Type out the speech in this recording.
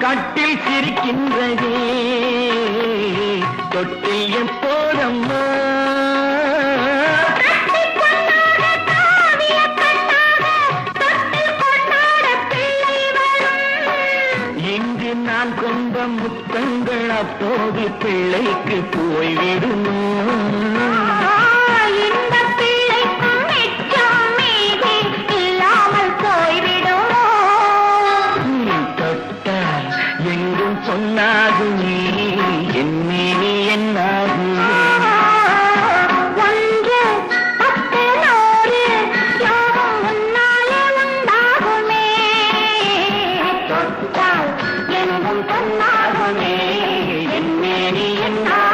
கட்டில் சிரிக்கின்றதே தொட்டில் எப்போதம்மா இங்கு நான் கொண்ட முத்தங்கள் அப்போது பிள்ளைக்கு போய்விடுமோ சொன்னாகுமே என்னே என்னாகுமே ஒன்று பத்து நூறு யோகம் முன்னாலே உண்டாகுமே தொட்டால் எங்கும் பொன்னாகுமே என்னே என்னாகுமே